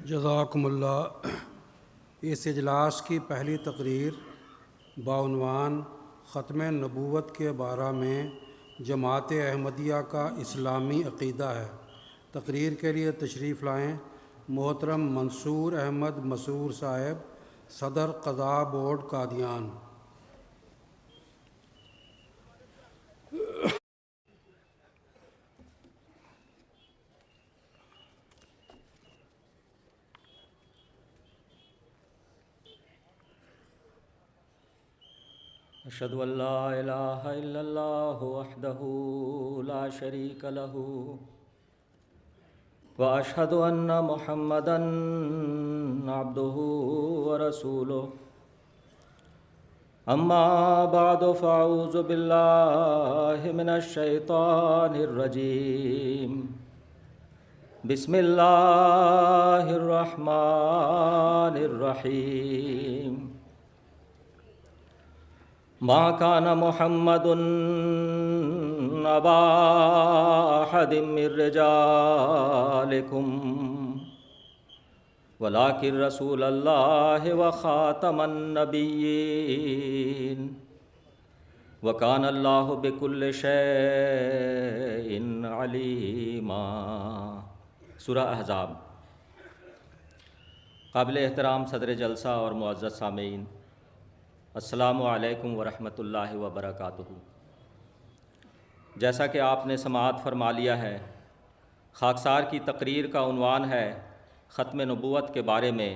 جزاکم اللہ۔ اس اجلاس کی پہلی تقریر بعنوان ختم نبوت کے بارے میں جماعت احمدیہ کا اسلامی عقیدہ ہے۔ تقریر کے لیے تشریف لائیں محترم منصور احمد مسعور صاحب، صدر قضاء بورڈ قادیان۔ اشہد ان لا الہ الا اللہ وحدہ لا شریک لہ واشہد ان محمدا عبدہ ورسولہ، اما بعد فاعوذ باللہ من الشیطان الرجیم، بسم اللہ الرحمن الرحیم۔ ما كان محمد أبا أحد من رجالكم ولكن رسول الله وخاتم النبيين وكان الله بكل شيء عليما۔ سورہ احزاب۔ قابل احترام صدر جلسہ اور معزز سامعین، السلام علیکم ورحمۃ اللہ وبرکاتہ۔ جیسا کہ آپ نے سماعت فرما لیا ہے، خاکسار کی تقریر کا عنوان ہے ختم نبوت کے بارے میں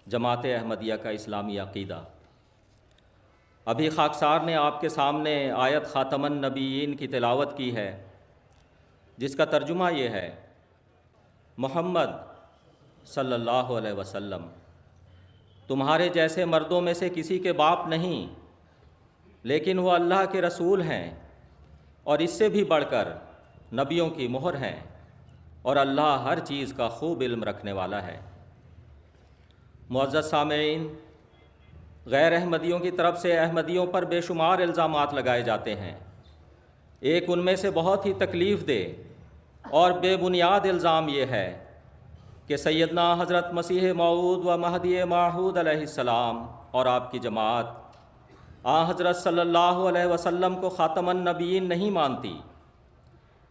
جماعت احمدیہ کا اسلامی عقیدہ۔ ابھی خاکسار نے آپ کے سامنے آیت خاتم النبیین کی تلاوت کی ہے، جس کا ترجمہ یہ ہے: محمد صلی اللہ علیہ وسلم تمہارے جیسے مردوں میں سے کسی کے باپ نہیں، لیکن وہ اللہ کے رسول ہیں اور اس سے بھی بڑھ کر نبیوں کی مہر ہیں، اور اللہ ہر چیز کا خوب علم رکھنے والا ہے۔ معزز سامعین، غیر احمدیوں کی طرف سے احمدیوں پر بے شمار الزامات لگائے جاتے ہیں۔ ایک ان میں سے بہت ہی تکلیف دہ اور بے بنیاد الزام یہ ہے کہ سیدنا حضرت مسیح موعود و مہدی موعود علیہ السلام اور آپ کی جماعت حضرت صلی اللہ علیہ وسلم کو خاتم النبیین نہیں مانتی۔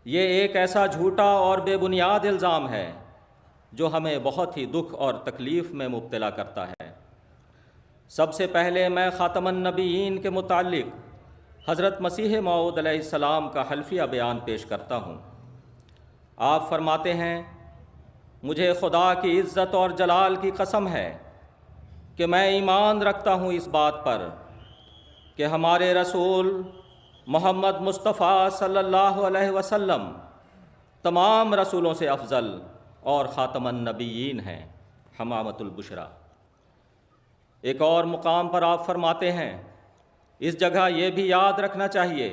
یہ ایک ایسا جھوٹا اور بے بنیاد الزام ہے جو ہمیں بہت ہی دکھ اور تکلیف میں مبتلا کرتا ہے۔ سب سے پہلے میں خاتم النبیین کے متعلق حضرت مسیح موعود علیہ السلام کا حلفیہ بیان پیش کرتا ہوں۔ آپ فرماتے ہیں، مجھے خدا کی عزت اور جلال کی قسم ہے کہ میں ایمان رکھتا ہوں اس بات پر کہ ہمارے رسول محمد مصطفیٰ صلی اللہ علیہ وسلم تمام رسولوں سے افضل اور خاتم النبیین ہیں، حمامۃ البشریٰ۔ ایک اور مقام پر آپ فرماتے ہیں، اس جگہ یہ بھی یاد رکھنا چاہیے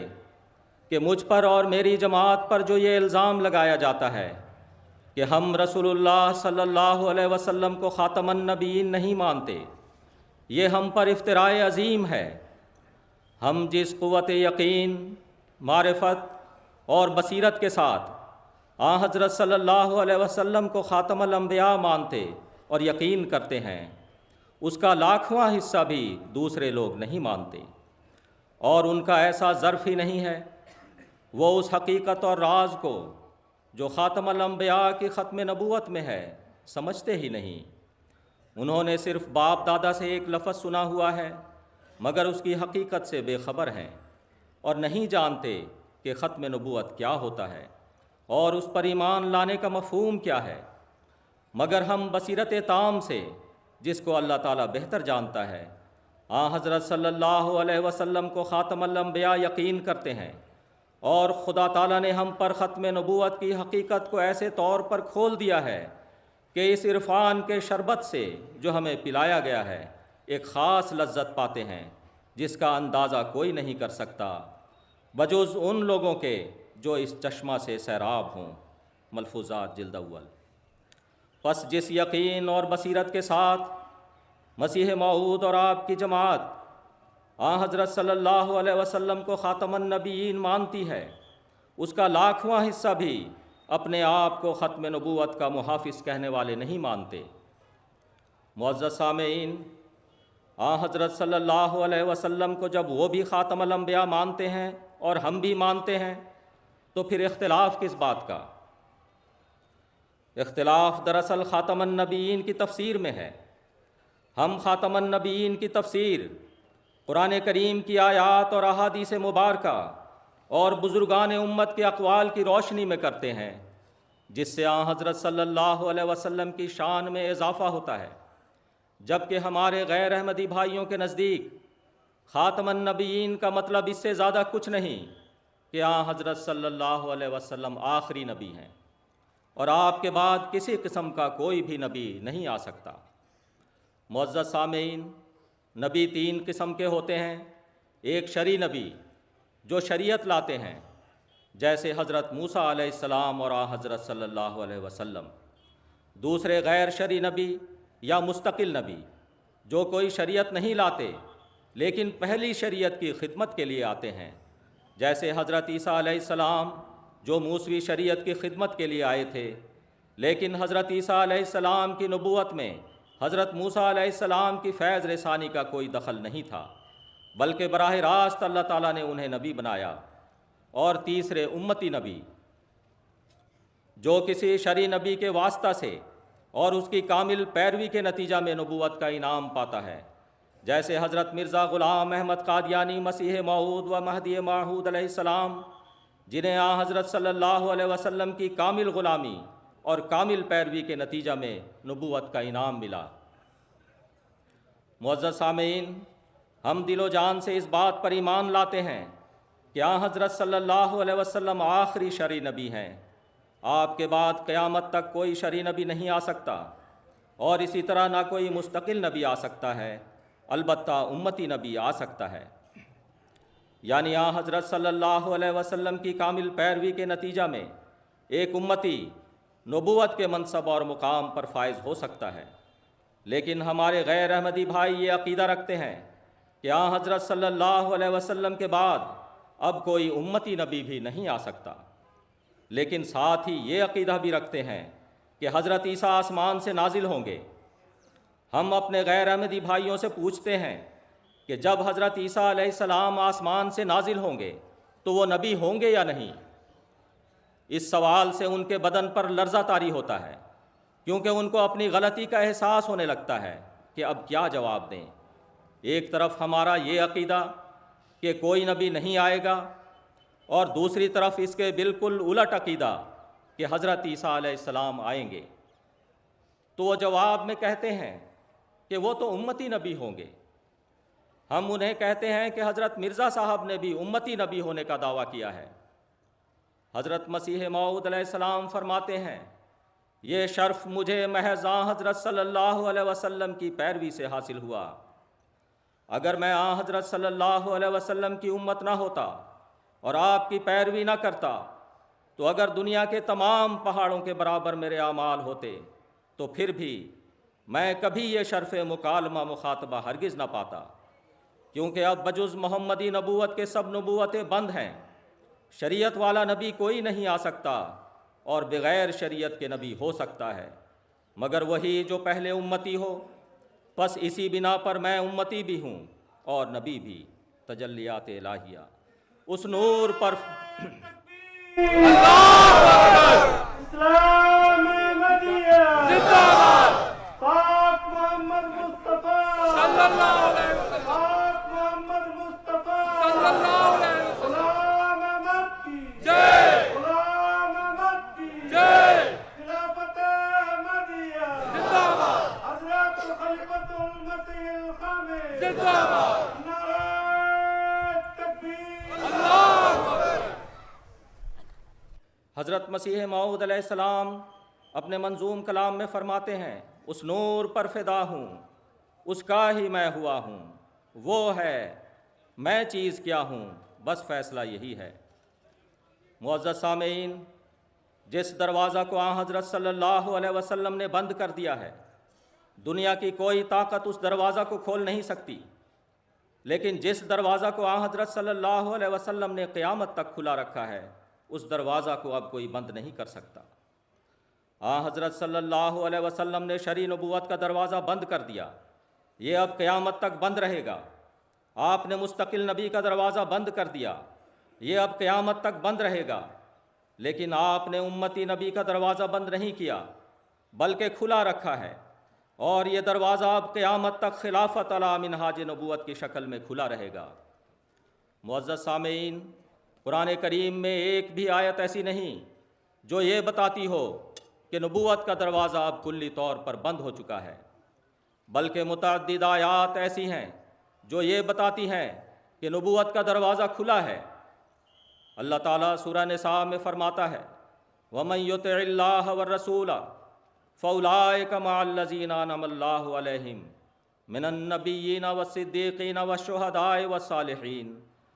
کہ مجھ پر اور میری جماعت پر جو یہ الزام لگایا جاتا ہے کہ ہم رسول اللہ صلی اللہ علیہ وسلم کو خاتم النبیین نہیں مانتے، یہ ہم پر افتراء عظیم ہے۔ ہم جس قوت یقین، معرفت اور بصیرت کے ساتھ حضرت صلی اللہ علیہ وسلم کو خاتم الانبیاء مانتے اور یقین کرتے ہیں، اس کا لاکھواں حصہ بھی دوسرے لوگ نہیں مانتے، اور ان کا ایسا ظرف ہی نہیں ہے۔ وہ اس حقیقت اور راز کو جو خاتم الانبیاء کی ختم نبوت میں ہے سمجھتے ہی نہیں۔ انہوں نے صرف باپ دادا سے ایک لفظ سنا ہوا ہے، مگر اس کی حقیقت سے بے خبر ہیں، اور نہیں جانتے کہ ختم نبوت کیا ہوتا ہے اور اس پر ایمان لانے کا مفہوم کیا ہے۔ مگر ہم بصیرت تام سے، جس کو اللہ تعالیٰ بہتر جانتا ہے، حضرت صلی اللہ علیہ وسلم کو خاتم الانبیاء یقین کرتے ہیں، اور خدا تعالیٰ نے ہم پر ختم نبوت کی حقیقت کو ایسے طور پر کھول دیا ہے کہ اس عرفان کے شربت سے جو ہمیں پلایا گیا ہے ایک خاص لذت پاتے ہیں جس کا اندازہ کوئی نہیں کر سکتا بجز ان لوگوں کے جو اس چشمہ سے سیراب ہوں۔ ملفوظات جلد اول۔ پس جس یقین اور بصیرت کے ساتھ مسیح موعود اور آپ کی جماعت حضرت صلی اللہ علیہ وسلم کو خاتم النبیین مانتی ہے، اس کا لاکھواں حصہ بھی اپنے آپ کو ختم نبوت کا محافظ کہنے والے نہیں مانتے۔ معزز سامعین، حضرت صلی اللہ علیہ وسلم کو جب وہ بھی خاتم الانبیاء مانتے ہیں اور ہم بھی مانتے ہیں تو پھر اختلاف کس بات کا؟ اختلاف دراصل خاتم النبیین کی تفسیر میں ہے۔ ہم خاتم النبیین کی تفسیر قرآن کریم کی آیات اور احادیث مبارکہ اور بزرگان امت کے اقوال کی روشنی میں کرتے ہیں، جس سے حضرت صلی اللہ علیہ وسلم کی شان میں اضافہ ہوتا ہے، جبکہ ہمارے غیر احمدی بھائیوں کے نزدیک خاتم النبیین کا مطلب اس سے زیادہ کچھ نہیں کہ حضرت صلی اللہ علیہ وسلم آخری نبی ہیں اور آپ کے بعد کسی قسم کا کوئی بھی نبی نہیں آ سکتا۔ معزز سامعین، نبی تین قسم کے ہوتے ہیں۔ ایک شرعی نبی جو شریعت لاتے ہیں، جیسے حضرت موسیٰ علیہ السلام اور حضرت صلی اللہ علیہ وسلم۔ دوسرے غیر شرعی نبی یا مستقل نبی جو کوئی شریعت نہیں لاتے لیکن پہلی شریعت کی خدمت کے لیے آتے ہیں، جیسے حضرت عیسیٰ علیہ السلام جو موسوی شریعت کی خدمت کے لیے آئے تھے، لیکن حضرت عیسیٰ علیہ السلام کی نبوت میں حضرت موسیٰ علیہ السلام کی فیض رسانی کا کوئی دخل نہیں تھا، بلکہ براہ راست اللہ تعالیٰ نے انہیں نبی بنایا۔ اور تیسرے امتی نبی جو کسی شرعی نبی کے واسطہ سے اور اس کی کامل پیروی کے نتیجہ میں نبوت کا انعام پاتا ہے، جیسے حضرت مرزا غلام احمد قادیانی مسیح موعود و مہدی موعود علیہ السلام، جنہیں حضرت صلی اللہ علیہ وسلم کی کامل غلامی اور کامل پیروی کے نتیجہ میں نبوت کا انعام ملا۔ معزز سامعین، ہم دل و جان سے اس بات پر ایمان لاتے ہیں کہ حضرت صلی اللہ علیہ وسلم آخری شرعی نبی ہیں۔ آپ کے بعد قیامت تک کوئی شرعی نبی نہیں آ سکتا، اور اسی طرح نہ کوئی مستقل نبی آ سکتا ہے، البتہ امتی نبی آ سکتا ہے۔ یعنی حضرت صلی اللہ علیہ وسلم کی کامل پیروی کے نتیجہ میں ایک امتی نبوت کے منصب اور مقام پر فائز ہو سکتا ہے۔ لیکن ہمارے غیر احمدی بھائی یہ عقیدہ رکھتے ہیں کہ حضرت صلی اللہ علیہ وسلم کے بعد اب کوئی امتی نبی بھی نہیں آ سکتا، لیکن ساتھ ہی یہ عقیدہ بھی رکھتے ہیں کہ حضرت عیسیٰ آسمان سے نازل ہوں گے۔ ہم اپنے غیر احمدی بھائیوں سے پوچھتے ہیں کہ جب حضرت عیسیٰ علیہ السلام آسمان سے نازل ہوں گے تو وہ نبی ہوں گے یا نہیں؟ اس سوال سے ان کے بدن پر لرزہ طاری ہوتا ہے، کیونکہ ان کو اپنی غلطی کا احساس ہونے لگتا ہے کہ اب کیا جواب دیں۔ ایک طرف ہمارا یہ عقیدہ کہ کوئی نبی نہیں آئے گا، اور دوسری طرف اس کے بالکل الٹ عقیدہ کہ حضرت عیسیٰ علیہ السلام آئیں گے۔ تو وہ جواب میں کہتے ہیں کہ وہ تو امتی نبی ہوں گے۔ ہم انہیں کہتے ہیں کہ حضرت مرزا صاحب نے بھی امتی نبی ہونے کا دعویٰ کیا ہے۔ حضرت مسیح موعود علیہ السلام فرماتے ہیں، یہ شرف مجھے محض حضرت صلی اللہ علیہ وسلم کی پیروی سے حاصل ہوا۔ اگر میں حضرت صلی اللہ علیہ وسلم کی امت نہ ہوتا اور آپ کی پیروی نہ کرتا تو اگر دنیا کے تمام پہاڑوں کے برابر میرے اعمال ہوتے تو پھر بھی میں کبھی یہ شرف مکالمہ مخاطبہ ہرگز نہ پاتا، کیونکہ اب بجز محمدی نبوت کے سب نبوتیں بند ہیں۔ شریعت والا نبی کوئی نہیں آ سکتا اور بغیر شریعت کے نبی ہو سکتا ہے مگر وہی جو پہلے امتی ہو۔ پس اسی بنا پر میں امتی بھی ہوں اور نبی بھی۔ تجلیات الہیہ اس نور پر اسلام احمدیہ زندہ باد، پاک محمد مصطفیٰ صلی اللہ علیہ وسلم، پاک محمد مصطفیٰ صلی اللہ علیہ وسلم، غلام احمد کی جے، غلام احمد کی جے، خلافت احمدیہ زندہ باد، حضرت الخلیفۃ المسیح الخامس زندہ باد، نعرہ تکبیر، اللہ اکبر۔ حضرت مسیح موعود علیہ السلام اپنے منظوم کلام میں فرماتے ہیں، اس نور پر فدا ہوں، اس کا ہی میں ہوا ہوں، وہ ہے میں چیز کیا ہوں، بس فیصلہ یہی ہے۔ معزز سامعین، جس دروازہ کو حضرت صلی اللہ علیہ وسلم نے بند کر دیا ہے، دنیا کی کوئی طاقت اس دروازہ کو کھول نہیں سکتی، لیکن جس دروازہ کو حضرت صلی اللہ علیہ وسلم نے قیامت تک کھلا رکھا ہے، اس دروازہ کو اب کوئی بند نہیں کر سکتا۔ حضرت صلی اللہ علیہ وسلم نے شرعی نبوت کا دروازہ بند کر دیا، یہ اب قیامت تک بند رہے گا۔ آپ نے مستقل نبی کا دروازہ بند کر دیا، یہ اب قیامت تک بند رہے گا۔ لیکن آپ نے امتی نبی کا دروازہ بند نہیں کیا بلکہ کھلا رکھا ہے، اور یہ دروازہ اب قیامت تک خلافت علی منہاج نبوت کی شکل میں کھلا رہے گا۔ معزز سامعین، قرآن کریم میں ایک بھی آیت ایسی نہیں جو یہ بتاتی ہو کہ نبوت کا دروازہ اب کلی طور پر بند ہو چکا ہے، بلکہ متعدد آیات ایسی ہیں جو یہ بتاتی ہیں کہ نبوت کا دروازہ کھلا ہے۔ اللہ تعالیٰ سورہ نساء میں فرماتا ہے وَمَن يُطِعِ اللَّهَ وَالرَّسُولَ فَأُولَٰئِكَ مَعَ الَّذِينَ أَنْعَمَ اللَّهُ عَلَيْهِم مِّنَ النَّبِيِّينَ وَالصِّدِّيقِينَ وَالشُّهَدَاءِ وَالصَّالِحِينَ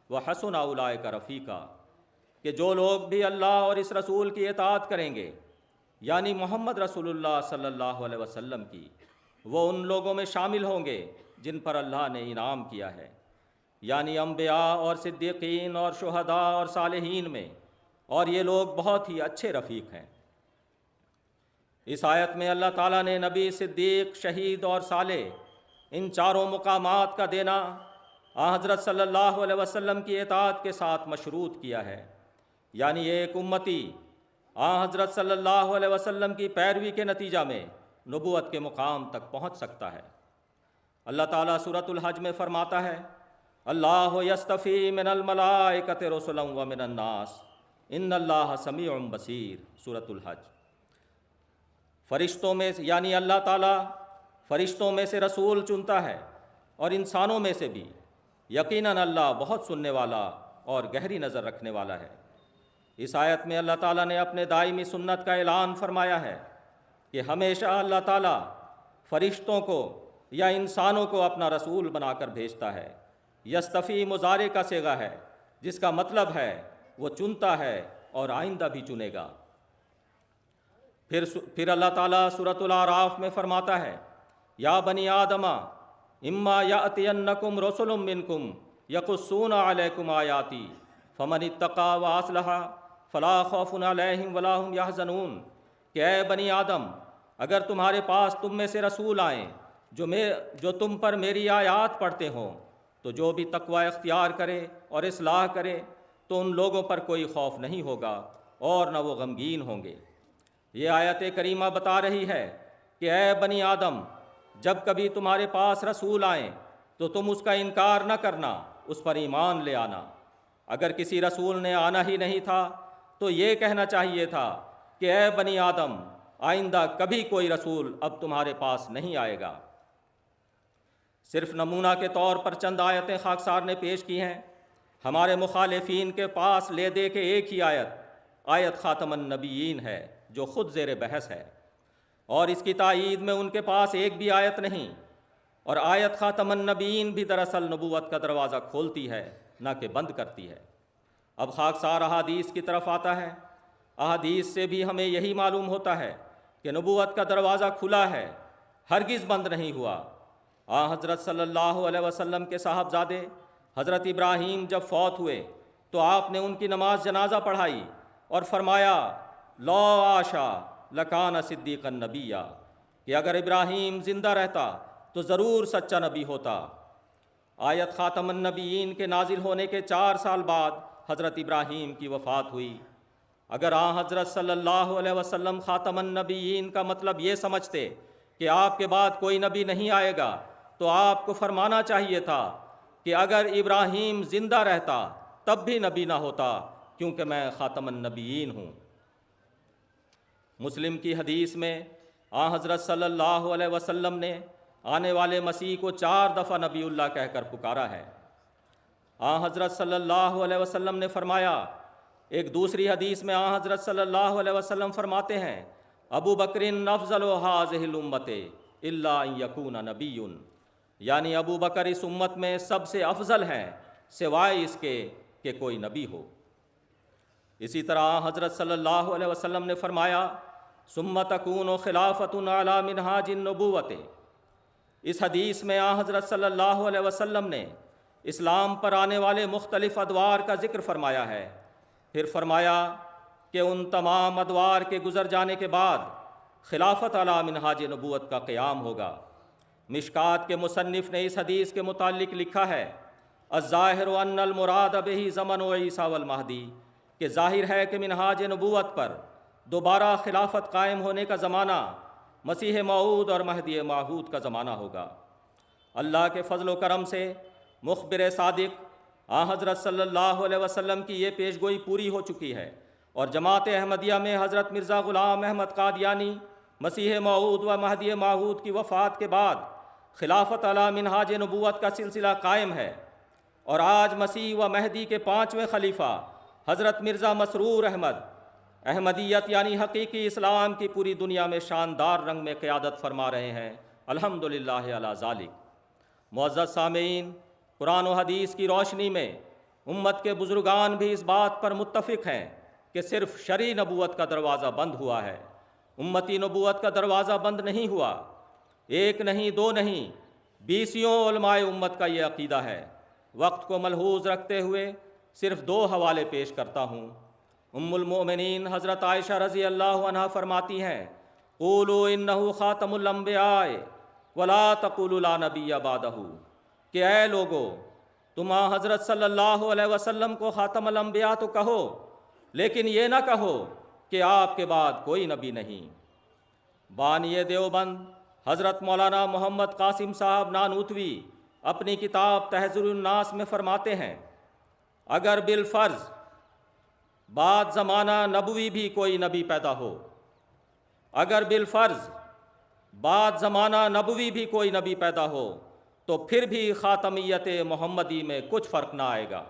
وَحَسُنَ أُولَٰئِكَ رَفِیقًا، کہ جو لوگ بھی اللہ اور اس رسول کی اطاعت کریں گے، یعنی محمد رسول اللہ صلی اللہ علیہ وسلم کی، وہ ان لوگوں میں شامل ہوں گے جن پر اللہ نے انعام کیا ہے، یعنی انبیاء اور صدیقین اور شہداء اور صالحین میں، اور یہ لوگ بہت ہی اچھے رفیق ہیں۔ اس آیت میں اللہ تعالیٰ نے نبی، صدیق، شہید اور صالح ان چاروں مقامات کا دینا حضرت صلی اللہ علیہ وسلم کی اطاعت کے ساتھ مشروط کیا ہے، یعنی ایک امتی حضرت صلی اللہ علیہ وسلم کی پیروی کے نتیجہ میں نبوت کے مقام تک پہنچ سکتا ہے۔ اللہ تعالیٰ سورۃ الحج میں فرماتا ہے اللہ یستفی من الملائکۃ رسلا ومن الناس ان اللہ سمیع بصیر، سورۃ الحج۔ فرشتوں میں یعنی اللہ تعالیٰ فرشتوں میں سے رسول چنتا ہے اور انسانوں میں سے بھی، یقیناً اللہ بہت سننے والا اور گہری نظر رکھنے والا ہے۔ اس آیت میں اللہ تعالیٰ نے اپنے دائمی سنت کا اعلان فرمایا ہے کہ ہمیشہ اللہ تعالیٰ فرشتوں کو یا انسانوں کو اپنا رسول بنا کر بھیجتا ہے۔ یستفی مضارع کا صیغہ ہے جس کا مطلب ہے وہ چنتا ہے اور آئندہ بھی چنے گا۔ پھر اللہ تعالیٰ سورۃ الاعراف میں فرماتا ہے یا بنی آدم اما یأتینکم رسل منکم یقصون علیکم آیاتی فمن اتقی واصلح فلا خوف علیہم ولا هم یحزنون، کہ اے بنی آدم، اگر تمہارے پاس تم میں سے رسول آئیں جو تم پر میری آیات پڑھتے ہوں، تو جو بھی تقوی اختیار کرے اور اصلاح کرے تو ان لوگوں پر کوئی خوف نہیں ہوگا اور نہ وہ غمگین ہوں گے۔ یہ آیت کریمہ بتا رہی ہے کہ اے بنی آدم، جب کبھی تمہارے پاس رسول آئیں تو تم اس کا انکار نہ کرنا، اس پر ایمان لے آنا۔ اگر کسی رسول نے آنا ہی نہیں تھا تو یہ کہنا چاہیے تھا کہ اے بنی آدم، آئندہ کبھی کوئی رسول اب تمہارے پاس نہیں آئے گا۔ صرف نمونہ کے طور پر چند آیتیں خاکسار نے پیش کی ہیں۔ ہمارے مخالفین کے پاس لے دے کے ایک ہی آیت خاتم النبیین ہے جو خود زیر بحث ہے، اور اس کی تائید میں ان کے پاس ایک بھی آیت نہیں، اور آیت خاتم النبیین بھی دراصل نبوت کا دروازہ کھولتی ہے نہ کہ بند کرتی ہے۔ اب خاکسار احادیث کی طرف آتا ہے۔ احادیث سے بھی ہمیں یہی معلوم ہوتا ہے کہ نبوت کا دروازہ کھلا ہے، ہرگز بند نہیں ہوا۔ حضرت صلی اللہ علیہ وسلم کے صاحبزادے حضرت ابراہیم جب فوت ہوئے تو آپ نے ان کی نماز جنازہ پڑھائی اور فرمایا لو عاشا لکان صدیقا نبیا، کہ اگر ابراہیم زندہ رہتا تو ضرور سچا نبی ہوتا۔ آیت خاتم النبیین کے نازل ہونے کے 4 سال بعد حضرت ابراہیم کی وفات ہوئی۔ اگر حضرت صلی اللہ علیہ وسلم خاتم النبیین کا مطلب یہ سمجھتے کہ آپ کے بعد کوئی نبی نہیں آئے گا تو آپ کو فرمانا چاہیے تھا کہ اگر ابراہیم زندہ رہتا تب بھی نبی نہ ہوتا، کیونکہ میں خاتم النبیین ہوں۔ مسلم کی حدیث میں حضرت صلی اللہ علیہ وسلم نے آنے والے مسیح کو 4 دفعہ نبی اللہ کہہ کر پکارا ہے۔ حضرت صلی اللہ علیہ وسلم نے فرمایا، ایک دوسری حدیث میں حضرت صلی اللہ علیہ وسلم فرماتے ہیں ابو بکر افضل هذه الامت الا ان یکون نبی، یعنی ابو بکر اس امت میں سب سے افضل ہیں سوائے اس کے کہ کوئی نبی ہو۔ اسی طرح حضرت صلی اللہ علیہ وسلم نے فرمایا ثم تکون خلافۃ علی منہاج النبوۃ۔ اس حدیث میں حضرت صلی اللہ علیہ وسلم نے اسلام پر آنے والے مختلف ادوار کا ذکر فرمایا ہے۔ پھر فرمایا کہ ان تمام ادوار کے گزر جانے کے بعد خلافت علی منہاج نبوت کا قیام ہوگا۔ مشکات کے مصنف نے اس حدیث کے متعلق لکھا ہے الظاہر ان المراد بہ زمن عیسیٰ والمہدی، کہ ظاہر ہے کہ منہاج نبوت پر دوبارہ خلافت قائم ہونے کا زمانہ مسیح موعود اور مہدی موعود کا زمانہ ہوگا۔ اللہ کے فضل و کرم سے مخبر صادق حضرت صلی اللہ علیہ وسلم کی یہ پیشگوئی پوری ہو چکی ہے، اور جماعت احمدیہ میں حضرت مرزا غلام احمد قادیانی مسیح موعود و مہدی موعود کی وفات کے بعد خلافت علی منہاج نبوت کا سلسلہ قائم ہے، اور آج مسیح و مہدی کے 5ویں خلیفہ حضرت مرزا مسرور احمد احمدیت یعنی حقیقی اسلام کی پوری دنیا میں شاندار رنگ میں قیادت فرما رہے ہیں، الحمدللہ علی ذالک۔ معزز سامعین، قرآن و حدیث کی روشنی میں امت کے بزرگان بھی اس بات پر متفق ہیں کہ صرف شرعی نبوت کا دروازہ بند ہوا ہے، امتی نبوت کا دروازہ بند نہیں ہوا۔ ایک نہیں، دو نہیں، 20 علماء امت کا یہ عقیدہ ہے۔ وقت کو ملحوظ رکھتے ہوئے صرف 2 حوالے پیش کرتا ہوں۔ ام المؤمنین حضرت عائشہ رضی اللہ عنہا فرماتی ہیں قولوا انہ خاتم الانبیاء ولا تقولوا لا نبی بعدہ، کہ اے لوگو، تم حضرت صلی اللہ علیہ وسلم کو خاتم الانبیاء تو کہو، لیکن یہ نہ کہو کہ آپ کے بعد کوئی نبی نہیں۔ بانی دیوبند حضرت مولانا محمد قاسم صاحب نانوتوی اپنی کتاب تحذیر الناس میں فرماتے ہیں اگر بالفرض بعد زمانہ نبوی بھی کوئی نبی پیدا ہو، اگر بالفرض بعد زمانہ نبوی بھی کوئی نبی پیدا ہو تو پھر بھی خاتمیت محمدی میں کچھ فرق نہ آئے گا۔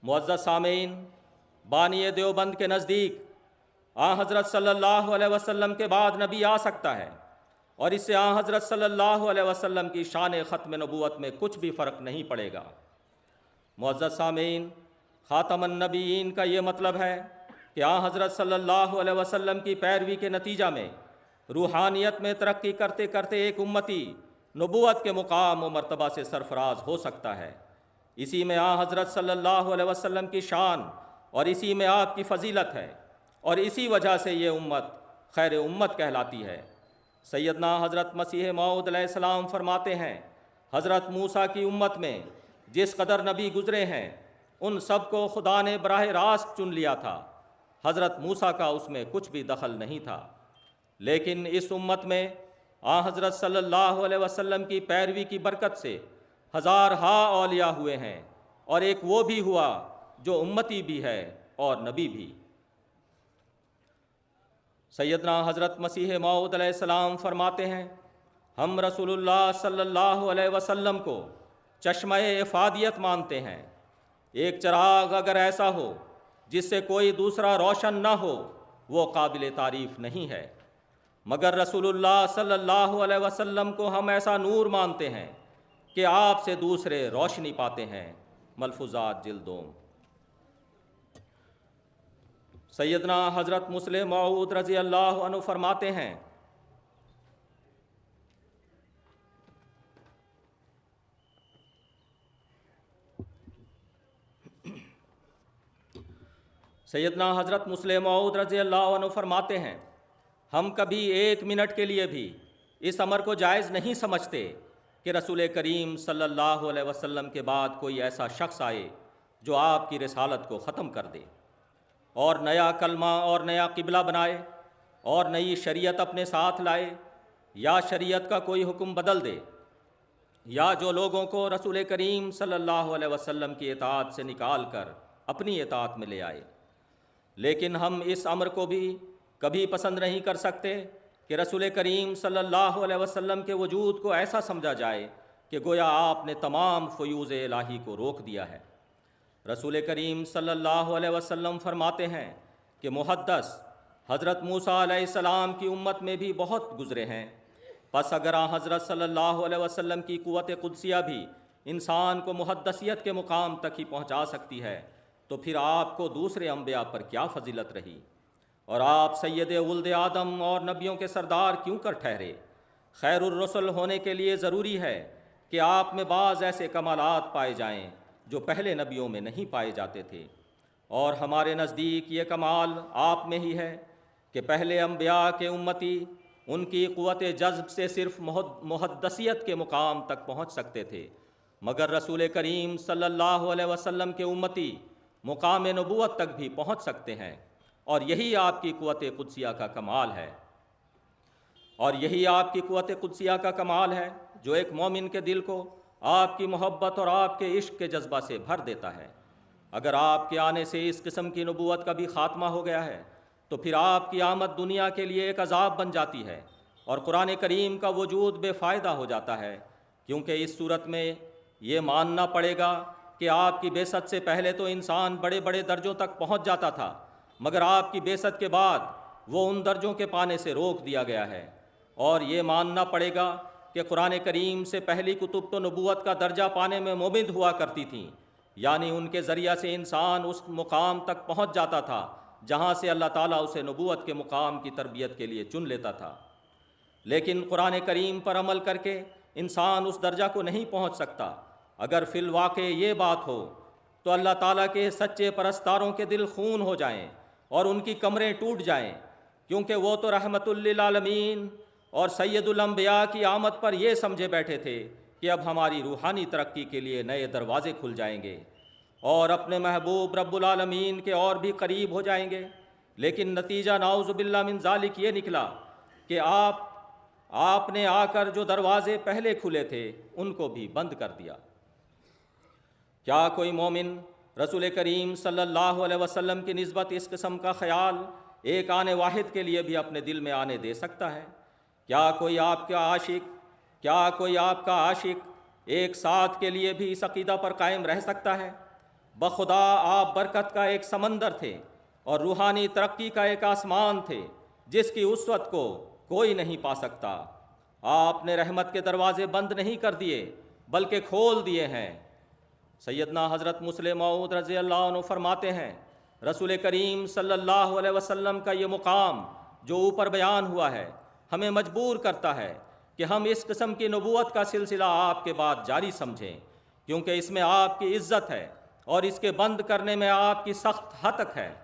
معزز سامعین، بانی دیوبند کے نزدیک حضرت صلی اللہ علیہ وسلم کے بعد نبی آ سکتا ہے، اور اس سے حضرت صلی اللہ علیہ وسلم کی شان ختم نبوت میں کچھ بھی فرق نہیں پڑے گا۔ معزز سامعین، خاتم النبیین کا یہ مطلب ہے کہ حضرت صلی اللہ علیہ وسلم کی پیروی کے نتیجہ میں روحانیت میں ترقی کرتے کرتے ایک امتی نبوت کے مقام و مرتبہ سے سرفراز ہو سکتا ہے۔ اسی میں حضرت صلی اللہ علیہ وسلم کی شان اور اسی میں آپ کی فضیلت ہے، اور اسی وجہ سے یہ امت خیر امت کہلاتی ہے۔ سیدنا حضرت مسیح موعود علیہ السلام فرماتے ہیں حضرت موسیٰ کی امت میں جس قدر نبی گزرے ہیں ان سب کو خدا نے براہ راست چن لیا تھا، حضرت موسیٰ کا اس میں کچھ بھی دخل نہیں تھا، لیکن اس امت میں حضرت صلی اللہ علیہ وسلم کی پیروی کی برکت سے ہزارہا اولیاء ہوئے ہیں، اور ایک وہ بھی ہوا جو امتی بھی ہے اور نبی بھی۔ سیدنا حضرت مسیح موعود علیہ السلام فرماتے ہیں ہم رسول اللہ صلی اللہ علیہ وسلم کو چشمہ افادیت مانتے ہیں۔ ایک چراغ اگر ایسا ہو جس سے کوئی دوسرا روشن نہ ہو وہ قابل تعریف نہیں ہے، مگر رسول اللہ صلی اللہ علیہ وسلم کو ہم ایسا نور مانتے ہیں کہ آپ سے دوسرے روشنی پاتے ہیں۔ ملفوظات جلد 2۔ سیدنا حضرت مسلم موعود رضی اللہ عنہ فرماتے ہیں سیدنا حضرت مسلم موعود رضی اللہ عنہ فرماتے ہیں ہم کبھی 1 منٹ کے لیے بھی اس امر کو جائز نہیں سمجھتے کہ رسول کریم صلی اللہ علیہ وسلم کے بعد کوئی ایسا شخص آئے جو آپ کی رسالت کو ختم کر دے اور نیا کلمہ اور نیا قبلہ بنائے اور نئی شریعت اپنے ساتھ لائے، یا شریعت کا کوئی حکم بدل دے، یا جو لوگوں کو رسول کریم صلی اللہ علیہ وسلم کی اطاعت سے نکال کر اپنی اطاعت میں لے آئے۔ لیکن ہم اس امر کو بھی کبھی پسند نہیں کر سکتے کہ رسول کریم صلی اللہ علیہ وسلم کے وجود کو ایسا سمجھا جائے کہ گویا آپ نے تمام فیوض الہی کو روک دیا ہے۔ رسول کریم صلی اللہ علیہ وسلم فرماتے ہیں کہ محدث حضرت موسیٰ علیہ السلام کی امت میں بھی بہت گزرے ہیں، پس اگر حضرت صلی اللہ علیہ وسلم کی قوت قدسیہ بھی انسان کو محدثیت کے مقام تک ہی پہنچا سکتی ہے تو پھر آپ کو دوسرے انبیاء پر کیا فضیلت رہی، اور آپ سید ولد آدم اور نبیوں کے سردار کیوں کر ٹھہرے؟ خیر الرسل ہونے کے لیے ضروری ہے کہ آپ میں بعض ایسے کمالات پائے جائیں جو پہلے نبیوں میں نہیں پائے جاتے تھے، اور ہمارے نزدیک یہ کمال آپ میں ہی ہے کہ پہلے انبیاء کے امتی ان کی قوت جذب سے صرف محدثیت کے مقام تک پہنچ سکتے تھے، مگر رسول کریم صلی اللہ علیہ وسلم کے امتی مقام نبوت تک بھی پہنچ سکتے ہیں، اور یہی آپ کی قوت قدسیہ کا کمال ہے۔ اور یہی آپ کی قوت قدسیہ کا کمال ہے جو ایک مومن کے دل کو آپ کی محبت اور آپ کے عشق کے جذبہ سے بھر دیتا ہے۔ اگر آپ کے آنے سے اس قسم کی نبوت کا بھی خاتمہ ہو گیا ہے تو پھر آپ کی آمد دنیا کے لیے ایک عذاب بن جاتی ہے، اور قرآن کریم کا وجود بے فائدہ ہو جاتا ہے، کیونکہ اس صورت میں یہ ماننا پڑے گا کہ آپ کی بعثت سے پہلے تو انسان بڑے بڑے درجوں تک پہنچ جاتا تھا، مگر آپ کی بعثت کے بعد وہ ان درجوں کے پانے سے روک دیا گیا ہے۔ اور یہ ماننا پڑے گا کہ قرآن کریم سے پہلی کتب تو نبوت کا درجہ پانے میں مومد ہوا کرتی تھیں، یعنی ان کے ذریعہ سے انسان اس مقام تک پہنچ جاتا تھا جہاں سے اللہ تعالیٰ اسے نبوت کے مقام کی تربیت کے لیے چن لیتا تھا۔ لیکن قرآن کریم پر عمل کر کے انسان اس درجہ کو نہیں پہنچ سکتا۔ اگر فی الواقع یہ بات ہو تو اللہ تعالیٰ کے سچے پرستاروں کے دل خون ہو جائیں اور ان کی کمریں ٹوٹ جائیں، کیونکہ وہ تو رحمت للعالمین اور سید الانبیاء کی آمد پر یہ سمجھے بیٹھے تھے کہ اب ہماری روحانی ترقی کے لیے نئے دروازے کھل جائیں گے اور اپنے محبوب رب العالمین کے اور بھی قریب ہو جائیں گے، لیکن نتیجہ نعوذ باللہ من ذالک یہ نکلا کہ آپ نے آ کر جو دروازے پہلے کھلے تھے ان کو بھی بند کر دیا۔ کیا کوئی مومن رسول کریم صلی اللہ علیہ وسلم کی نسبت اس قسم کا خیال ایک آنے واحد کے لیے بھی اپنے دل میں آنے دے سکتا ہے؟ کیا کوئی آپ کا عاشق ایک ساتھ کے لیے بھی اس عقیدہ پر قائم رہ سکتا ہے؟ بخدا آپ برکت کا ایک سمندر تھے اور روحانی ترقی کا ایک آسمان تھے جس کی وسعت کو کوئی نہیں پا سکتا۔ آپ نے رحمت کے دروازے بند نہیں کر دیے بلکہ کھول دیے ہیں۔ سیدنا حضرت مسلم موعود رضی اللہ عنہ فرماتے ہیں، رسول کریم صلی اللہ علیہ وسلم کا یہ مقام جو اوپر بیان ہوا ہے ہمیں مجبور کرتا ہے کہ ہم اس قسم کی نبوت کا سلسلہ آپ کے بعد جاری سمجھیں، کیونکہ اس میں آپ کی عزت ہے اور اس کے بند کرنے میں آپ کی سخت ہتک ہے۔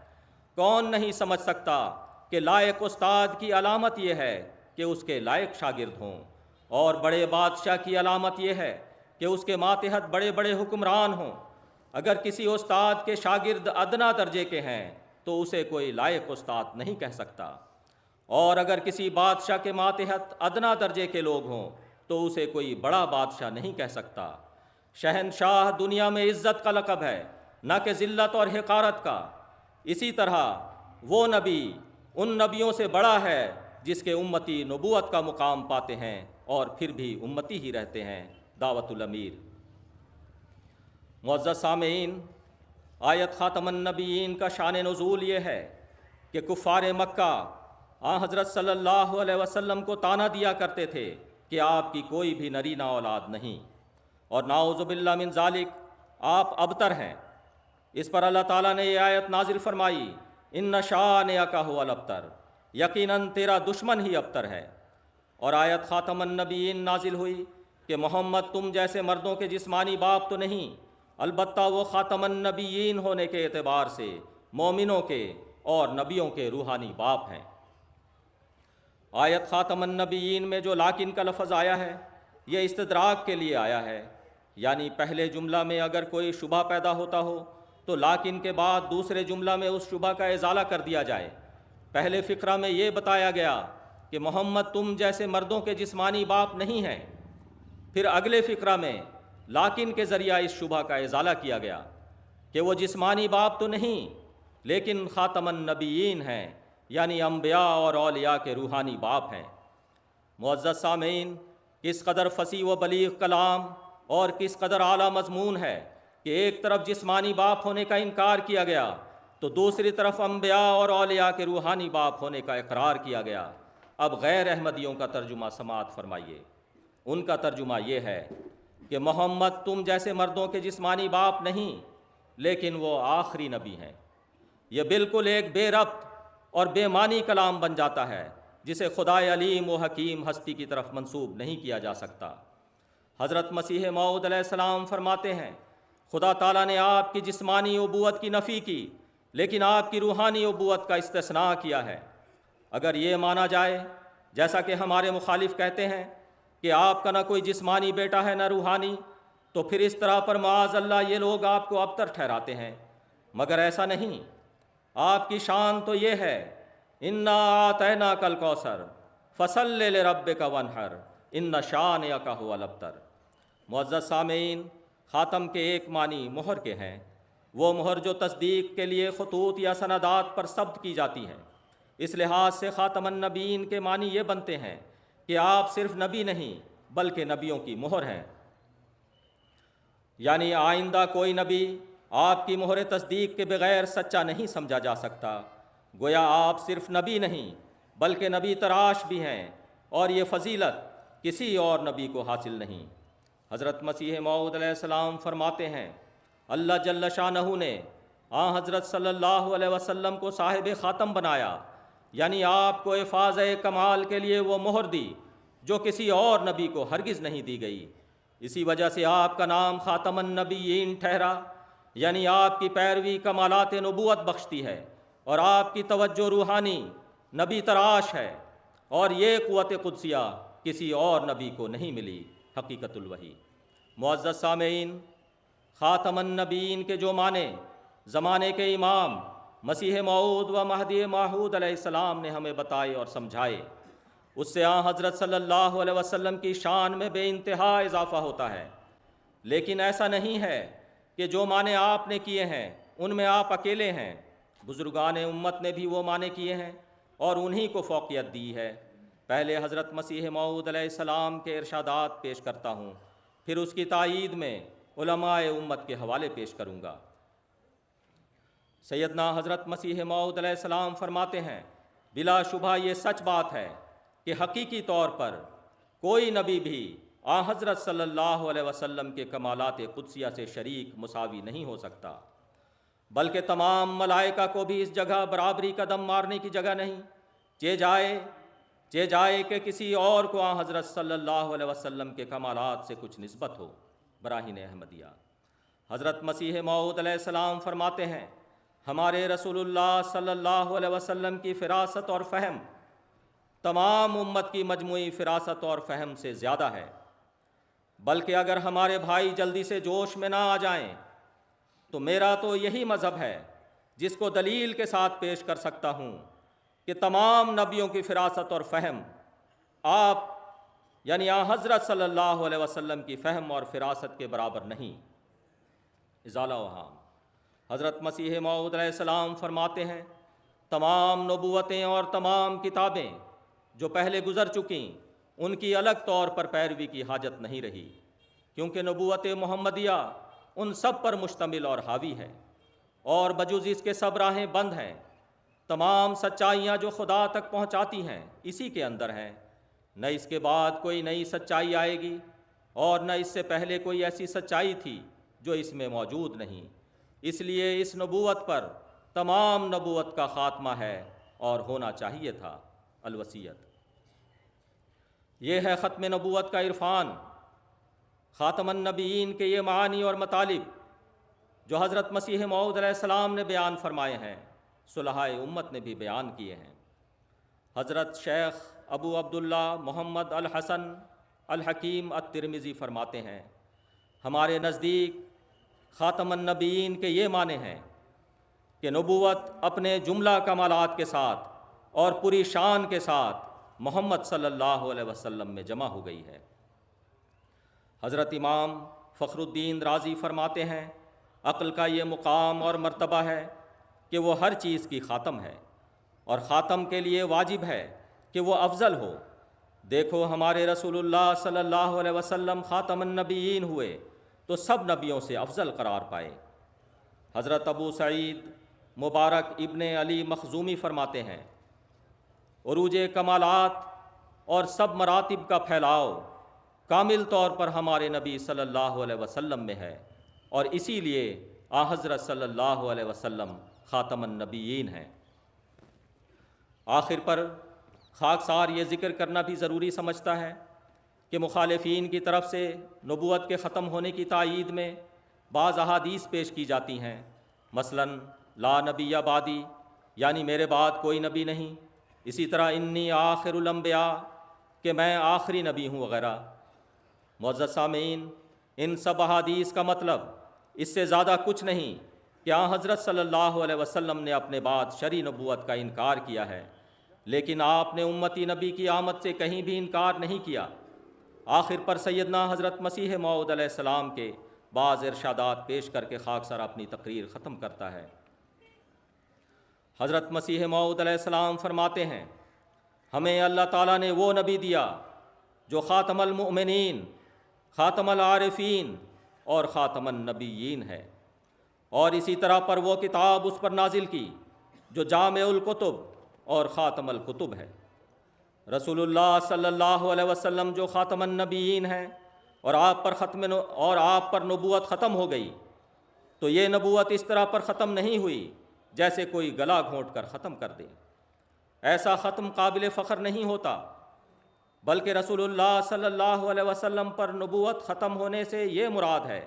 کون نہیں سمجھ سکتا کہ لائق استاد کی علامت یہ ہے کہ اس کے لائق شاگرد ہوں، اور بڑے بادشاہ کی علامت یہ ہے کہ اس کے ماتحت بڑے بڑے حکمران ہوں۔ اگر کسی استاد کے شاگرد ادنا درجے کے ہیں تو اسے کوئی لائق استاد نہیں کہہ سکتا، اور اگر کسی بادشاہ کے ماتحت ادنا درجے کے لوگ ہوں تو اسے کوئی بڑا بادشاہ نہیں کہہ سکتا۔ شہنشاہ دنیا میں عزت کا لقب ہے، نہ کہ ذلت اور حقارت کا۔ اسی طرح وہ نبی ان نبیوں سے بڑا ہے جس کے امتی نبوت کا مقام پاتے ہیں اور پھر بھی امتی ہی رہتے ہیں۔ دعوت الامیر۔ معزز سامعین، آیت خاتم النبیین کا شان نزول یہ ہے کہ کفار مکہ حضرت صلی اللہ علیہ وسلم کو طعنہ دیا کرتے تھے کہ آپ کی کوئی بھی نرینہ اولاد نہیں، اور نعوذ باللہ من ذالک آپ ابتر ہیں۔ اس پر اللہ تعالیٰ نے یہ آیت نازل فرمائی، ان شانئک ھو الابتر، یقیناً تیرا دشمن ہی ابتر ہے۔ اور آیت خاتم النبیین نازل ہوئی کہ محمد تم جیسے مردوں کے جسمانی باپ تو نہیں، البتہ وہ خاتم النبیین ہونے کے اعتبار سے مومنوں کے اور نبیوں کے روحانی باپ ہیں۔ آیت خاتم النبیین میں جو لاکن کا لفظ آیا ہے یہ استدراک کے لیے آیا ہے، یعنی پہلے جملہ میں اگر کوئی شبہ پیدا ہوتا ہو تو لاکن کے بعد دوسرے جملہ میں اس شبہ کا ازالہ کر دیا جائے۔ پہلے فقرہ میں یہ بتایا گیا کہ محمد تم جیسے مردوں کے جسمانی باپ نہیں ہیں، پھر اگلے فقرہ میں لاکن کے ذریعہ اس شبہ کا ازالہ کیا گیا کہ وہ جسمانی باپ تو نہیں لیکن خاتم النبیین ہیں، یعنی انبیاء اور اولیاء کے روحانی باپ ہیں۔ معزز سامعین، کس قدر فصیح و بلیغ کلام اور کس قدر اعلیٰ مضمون ہے کہ ایک طرف جسمانی باپ ہونے کا انکار کیا گیا تو دوسری طرف انبیاء اور اولیاء کے روحانی باپ ہونے کا اقرار کیا گیا۔ اب غیر احمدیوں کا ترجمہ سماعت فرمائیے۔ ان کا ترجمہ یہ ہے کہ محمد تم جیسے مردوں کے جسمانی باپ نہیں لیکن وہ آخری نبی ہیں۔ یہ بالکل ایک بے ربط اور بے معنی کلام بن جاتا ہے جسے خدائے علیم و حکیم ہستی کی طرف منسوب نہیں کیا جا سکتا۔ حضرت مسیح موعود علیہ السلام فرماتے ہیں، خدا تعالیٰ نے آپ کی جسمانی ابوت کی نفی کی لیکن آپ کی روحانی ابوت کا استثناء کیا ہے۔ اگر یہ مانا جائے جیسا کہ ہمارے مخالف کہتے ہیں کہ آپ کا نہ کوئی جسمانی بیٹا ہے نہ روحانی، تو پھر اس طرح پر معاذ اللہ یہ لوگ آپ کو ابتر ٹھہراتے ہیں، مگر ایسا نہیں۔ آپ کی شان تو یہ ہے، انا آتیناک الکوثر فصل لربک وانحر ان شانئک ھو الابتر۔ معزز سامعین، خاتم کے ایک معنی مہر کے ہیں، وہ مہر جو تصدیق کے لیے خطوط یا سندات پر ثبت کی جاتی ہے۔ اس لحاظ سے خاتم النبیین کے معنی یہ بنتے ہیں کہ آپ صرف نبی نہیں بلکہ نبیوں کی مہر ہیں، یعنی آئندہ کوئی نبی آپ کی مہر تصدیق کے بغیر سچا نہیں سمجھا جا سکتا۔ گویا آپ صرف نبی نہیں بلکہ نبی تراش بھی ہیں، اور یہ فضیلت کسی اور نبی کو حاصل نہیں۔ حضرت مسیح موعود علیہ السلام فرماتے ہیں، اللہ جل شانہ نے حضرت صلی اللہ علیہ وسلم کو صاحب خاتم بنایا، یعنی آپ کو حفاظ کمال کے لیے وہ مہر دی جو کسی اور نبی کو ہرگز نہیں دی گئی۔ اسی وجہ سے آپ کا نام خاتم النبیین ٹھہرا، یعنی آپ کی پیروی کمالات نبوت بخشتی ہے، اور آپ کی توجہ روحانی نبی تراش ہے، اور یہ قوت قدسیہ کسی اور نبی کو نہیں ملی۔ حقیقت الوحی۔ معزز سامعین، خاتم النبیین کے جو معنی زمانے کے امام مسیح موعود و مہدی موعود علیہ السلام نے ہمیں بتائے اور سمجھائے، اس سے حضرت صلی اللہ علیہ وسلم کی شان میں بے انتہا اضافہ ہوتا ہے۔ لیکن ایسا نہیں ہے کہ جو معنی آپ نے کیے ہیں ان میں آپ اکیلے ہیں، بزرگان امت نے بھی وہ معنی کیے ہیں اور انہی کو فوقیت دی ہے۔ پہلے حضرت مسیح موعود علیہ السلام کے ارشادات پیش کرتا ہوں، پھر اس کی تائید میں علماء امت کے حوالے پیش کروں گا۔ سیدنا حضرت مسیح موعود علیہ السلام فرماتے ہیں، بلا شبہ یہ سچ بات ہے کہ حقیقی طور پر کوئی نبی بھی حضرت صلی اللہ علیہ وسلم کے کمالات قدسیہ سے شریک مساوی نہیں ہو سکتا، بلکہ تمام ملائکہ کو بھی اس جگہ برابری قدم مارنے کی جگہ نہیں، چہ جائے کہ کسی اور کو حضرت صلی اللہ علیہ وسلم کے کمالات سے کچھ نسبت ہو۔ براہین احمدیہ۔ حضرت مسیح موعود علیہ السلام فرماتے ہیں، ہمارے رسول اللہ صلی اللہ علیہ وسلم کی فراست اور فہم تمام امت کی مجموعی فراست اور فہم سے زیادہ ہے، بلکہ اگر ہمارے بھائی جلدی سے جوش میں نہ آ جائیں تو میرا تو یہی مذہب ہے جس کو دلیل کے ساتھ پیش کر سکتا ہوں کہ تمام نبیوں کی فراست اور فہم آپ یعنی حضرت صلی اللہ علیہ وسلم کی فہم اور فراست کے برابر نہیں۔ ازالہ وہام۔ حضرت مسیح موعود علیہ السلام فرماتے ہیں، تمام نبوتیں اور تمام کتابیں جو پہلے گزر چکیں ان کی الگ طور پر پیروی کی حاجت نہیں رہی، کیونکہ نبوت محمدیہ ان سب پر مشتمل اور حاوی ہے، اور بجز اس کے سب راہیں بند ہیں۔ تمام سچائیاں جو خدا تک پہنچاتی ہیں اسی کے اندر ہیں، نہ اس کے بعد کوئی نئی سچائی آئے گی، اور نہ اس سے پہلے کوئی ایسی سچائی تھی جو اس میں موجود نہیں۔ اس لیے اس نبوت پر تمام نبوت کا خاتمہ ہے اور ہونا چاہیے تھا۔ الوصیت۔ یہ ہے ختم نبوت کا عرفان، خاتم النبیین کے یہ معانی اور مطالب جو حضرت مسیح موعود علیہ السلام نے بیان فرمائے ہیں، صلحائے امت نے بھی بیان کیے ہیں۔ حضرت شیخ ابو عبداللہ محمد الحسن الحکیم الترمذی فرماتے ہیں، ہمارے نزدیک خاتم النبیین کے یہ معنی ہیں کہ نبوت اپنے جملہ کمالات کے ساتھ اور پوری شان کے ساتھ محمد صلی اللہ علیہ وسلم میں جمع ہو گئی ہے۔ حضرت امام فخر الدین رازی فرماتے ہیں، عقل کا یہ مقام اور مرتبہ ہے کہ وہ ہر چیز کی خاتم ہے، اور خاتم کے لیے واجب ہے کہ وہ افضل ہو۔ دیکھو ہمارے رسول اللہ صلی اللہ علیہ وسلم خاتم النبیین ہوئے تو سب نبیوں سے افضل قرار پائے۔ حضرت ابو سعید مبارک ابن علی مخزومی فرماتے ہیں، عروج کمالات اور سب مراتب کا پھیلاؤ کامل طور پر ہمارے نبی صلی اللہ علیہ وسلم میں ہے، اور اسی لیے حضرت صلی اللہ علیہ وسلم خاتم النبیین ہیں۔ آخر پر خاکسار یہ ذکر کرنا بھی ضروری سمجھتا ہے کہ مخالفین کی طرف سے نبوت کے ختم ہونے کی تائید میں بعض احادیث پیش کی جاتی ہیں، مثلاً لا نبی بعدی، یعنی میرے بعد کوئی نبی نہیں۔ اسی طرح انی آخر الانبیاء کہ میں آخری نبی ہوں وغیرہ۔ معزز سامعین، ان سب احادیث کا مطلب اس سے زیادہ کچھ نہیں کہ حضرت صلی اللہ علیہ وسلم نے اپنے بعد شرعی نبوت کا انکار کیا ہے، لیکن آپ نے امتی نبی کی آمد سے کہیں بھی انکار نہیں کیا۔ آخر پر سیدنا حضرت مسیح موعود علیہ السلام کے بعض ارشادات پیش کر کے خاکسار اپنی تقریر ختم کرتا ہے۔ حضرت مسیح موعود علیہ السلام فرماتے ہیں، ہمیں اللہ تعالیٰ نے وہ نبی دیا جو خاتم المؤمنین، خاتم العارفین اور خاتم النبیین ہے، اور اسی طرح پر وہ کتاب اس پر نازل کی جو جامع الکتب اور خاتم الکتب ہے۔ رسول اللہ صلی اللہ علیہ وسلم جو خاتم النبیین ہیں اور آپ پر نبوت ختم ہو گئی، تو یہ نبوت اس طرح پر ختم نہیں ہوئی جیسے کوئی گلا گھونٹ کر ختم کر دے۔ ایسا ختم قابل فخر نہیں ہوتا، بلکہ رسول اللہ صلی اللہ علیہ وسلم پر نبوت ختم ہونے سے یہ مراد ہے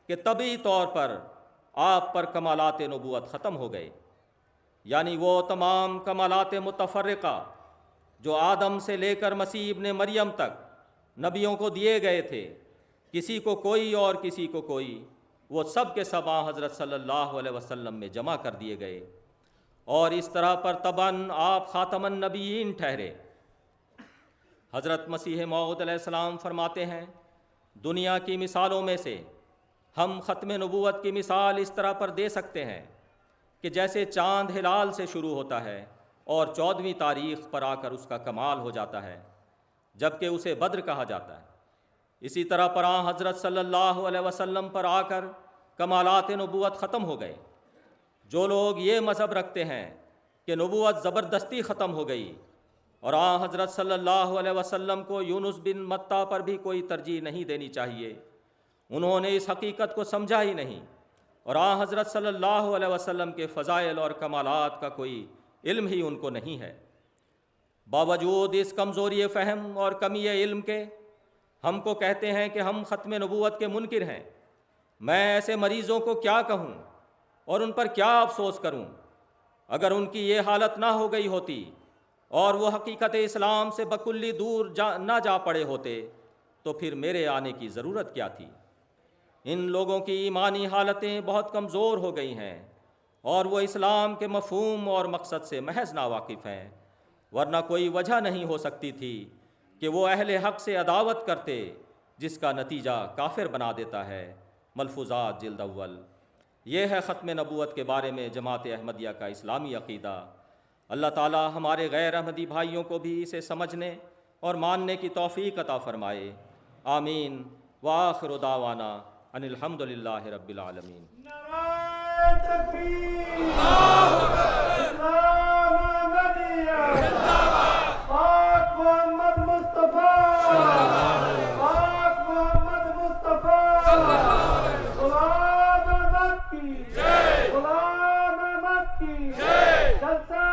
کہ طبعی طور پر آپ پر کمالات نبوت ختم ہو گئے، یعنی وہ تمام کمالات متفرقہ جو آدم سے لے کر مسیح ابن مریم تک نبیوں کو دیے گئے تھے، کسی کو کوئی اور کسی کو کوئی، وہ سب کے سب حضرت صلی اللہ علیہ وسلم میں جمع کر دیے گئے، اور اس طرح پر طبعاً آپ خاتم النبیین ٹھہرے۔ حضرت مسیح موعود علیہ السلام فرماتے ہیں، دنیا کی مثالوں میں سے ہم ختم نبوت کی مثال اس طرح پر دے سکتے ہیں کہ جیسے چاند ہلال سے شروع ہوتا ہے اور 14ویں تاریخ پر آ کر اس کا کمال ہو جاتا ہے، جبکہ اسے بدر کہا جاتا ہے، اسی طرح پر حضرت صلی اللہ علیہ وسلم پر آ کر کمالات نبوت ختم ہو گئے۔ جو لوگ یہ مذہب رکھتے ہیں کہ نبوت زبردستی ختم ہو گئی اور حضرت صلی اللہ علیہ وسلم کو یونس بن متیٰ پر بھی کوئی ترجیح نہیں دینی چاہیے، انہوں نے اس حقیقت کو سمجھا ہی نہیں، اور حضرت صلی اللہ علیہ وسلم کے فضائل اور کمالات کا کوئی علم ہی ان کو نہیں ہے۔ باوجود اس کمزوری فہم اور کمی علم کے، ہم کو کہتے ہیں کہ ہم ختم نبوت کے منکر ہیں۔ میں ایسے مریضوں کو کیا کہوں اور ان پر کیا افسوس کروں؟ اگر ان کی یہ حالت نہ ہو گئی ہوتی اور وہ حقیقت اسلام سے بکلی دور نہ جا پڑے ہوتے تو پھر میرے آنے کی ضرورت کیا تھی؟ ان لوگوں کی ایمانی حالتیں بہت کمزور ہو گئی ہیں اور وہ اسلام کے مفہوم اور مقصد سے محض ناواقف ہیں، ورنہ کوئی وجہ نہیں ہو سکتی تھی کہ وہ اہل حق سے عداوت کرتے جس کا نتیجہ کافر بنا دیتا ہے۔ ملفوظات جلد اول۔ یہ ہے ختم نبوت کے بارے میں جماعت احمدیہ کا اسلامی عقیدہ۔ اللہ تعالی ہمارے غیر احمدی بھائیوں کو بھی اسے سمجھنے اور ماننے کی توفیق عطا فرمائے، آمین۔ وآخر دعوانا ان الحمد للہ رب العالمین۔ نعرہ تکبیر، اللہ اکبر، اسلام احمدیہ زندہ باد، پاک محمد مصطفیٰ، پاک محمد مصطفیٰ، غلام احمد کی جے، غلام احمد کی جے، جلسہ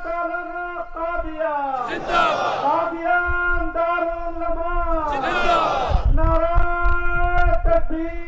سالانہ قادیہ زندہ باد، قادیان دارالعلماء زندہ باد، نعرہ تکبیر۔